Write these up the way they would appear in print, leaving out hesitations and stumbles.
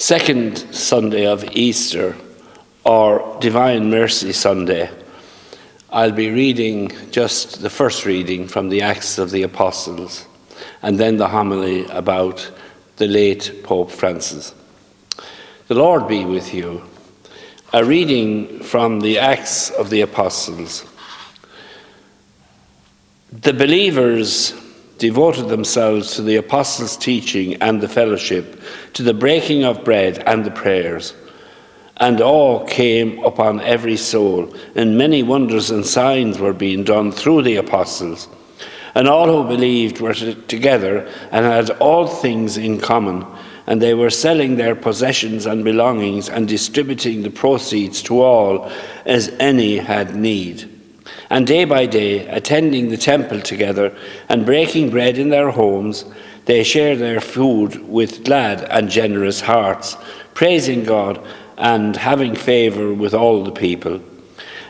second Sunday of Easter, or Divine Mercy Sunday, I'll be reading just the first reading from the Acts of the Apostles, and then the homily about the late Pope Francis. The Lord be with you. A reading from the Acts of the Apostles. The believers devoted themselves to the apostles' teaching and the fellowship, to the breaking of bread and the prayers. And awe came upon every soul, and many wonders and signs were being done through the apostles. And all who believed were together and had all things in common, and they were selling their possessions and belongings and distributing the proceeds to all as any had need. And day by day, attending the temple together and breaking bread in their homes, they shared their food with glad and generous hearts, praising God and having favor with all the people.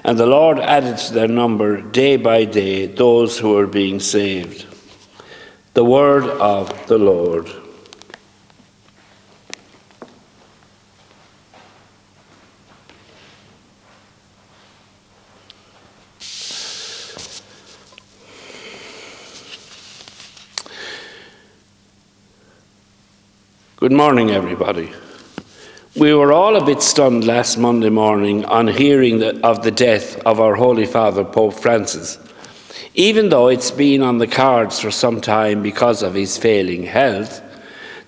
And the Lord added to their number day by day those who were being saved. The word of the Lord. Good morning, everybody. We were all a bit stunned last Monday morning on hearing of the death of our Holy Father, Pope Francis. Even though it's been on the cards for some time because of his failing health,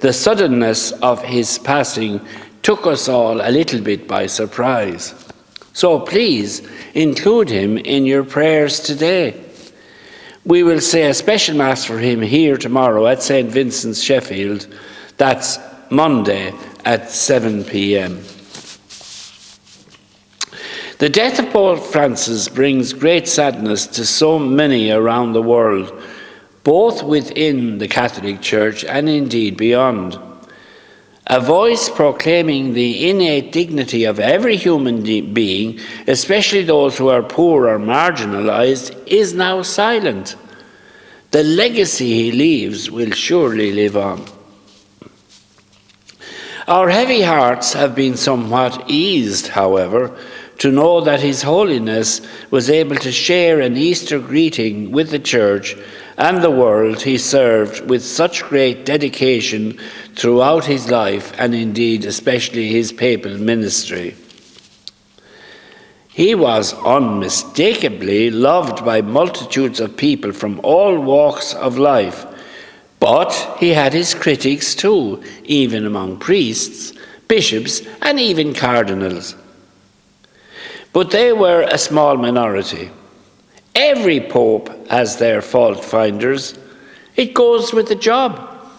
the suddenness of his passing took us all a little bit by surprise. So please include him in your prayers today. We will say a special Mass for him here tomorrow at St. Vincent's, Sheffield. That's Monday at 7 p.m. The death of Pope Francis brings great sadness to so many around the world, both within the Catholic Church and indeed beyond. A voice proclaiming the innate dignity of every human being, especially those who are poor or marginalized, is now silent. The legacy he leaves will surely live on. Our heavy hearts have been somewhat eased, however, to know that His Holiness was able to share an Easter greeting with the Church and the world he served with such great dedication throughout his life, and indeed especially his papal ministry. He was unmistakably loved by multitudes of people from all walks of life, but he had his critics too, even among priests, bishops, and even cardinals. But they were a small minority. Every pope has their fault finders. It goes with the job.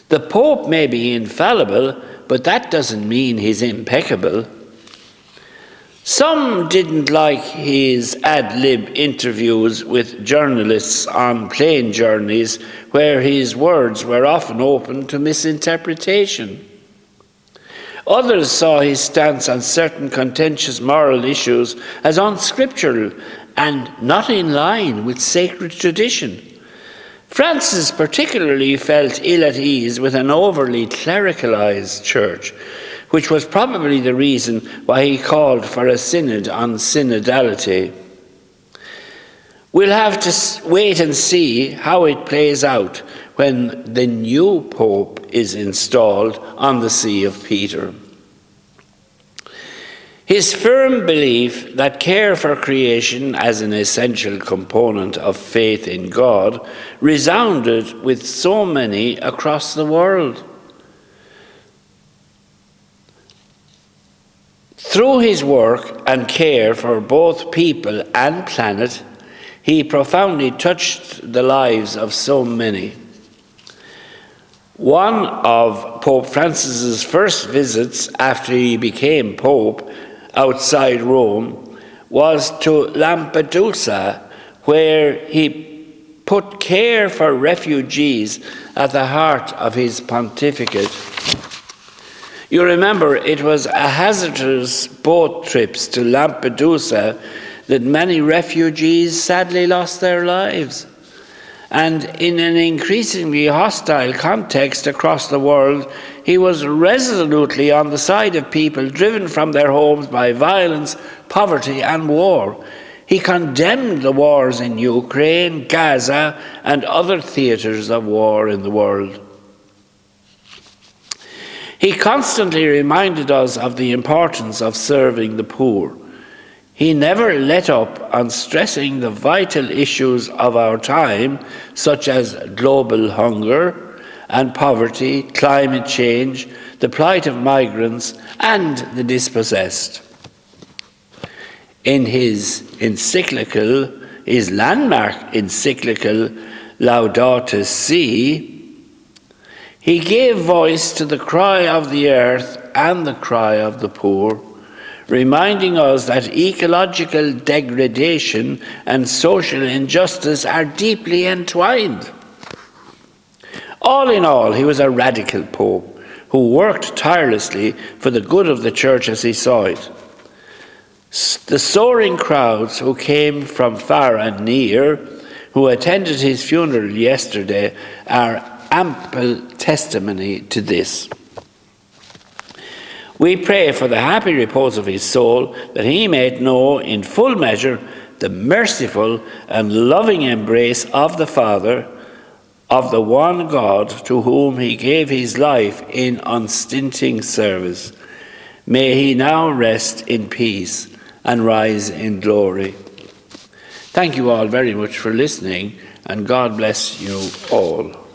The pope may be infallible, but that doesn't mean he's impeccable. Some didn't like his ad-lib interviews with journalists on plane journeys, where his words were often open to misinterpretation. Others saw his stance on certain contentious moral issues as unscriptural and not in line with sacred tradition. Francis particularly felt ill at ease with an overly clericalized church, which was probably the reason why he called for a synod on synodality. We'll have to wait and see how it plays out when the new pope is installed on the See of Peter. His firm belief that care for creation as an essential component of faith in God resounded with so many across the world. Through his work and care for both people and planet, he profoundly touched the lives of so many. One of Pope Francis's first visits after he became Pope outside Rome was to Lampedusa, where he put care for refugees at the heart of his pontificate. You remember, it was a hazardous boat trips to Lampedusa that many refugees sadly lost their lives. And in an increasingly hostile context across the world, he was resolutely on the side of people driven from their homes by violence, poverty, and war. He condemned the wars in Ukraine, Gaza, and other theatres of war in the world. He constantly reminded us of the importance of serving the poor. He never let up on stressing the vital issues of our time, such as global hunger and poverty, climate change, the plight of migrants, and the dispossessed. In his landmark encyclical Laudato Si, he gave voice to the cry of the earth and the cry of the poor, reminding us that ecological degradation and social injustice are deeply entwined. All in all, he was a radical pope who worked tirelessly for the good of the church as he saw it. The soaring crowds who came from far and near, who attended his funeral yesterday, are ample testimony to this. We pray for the happy repose of his soul, that he may know in full measure the merciful and loving embrace of the Father, of the one God to whom he gave his life in unstinting service. May he now rest in peace and rise in glory. Thank you all very much for listening, and God bless you all.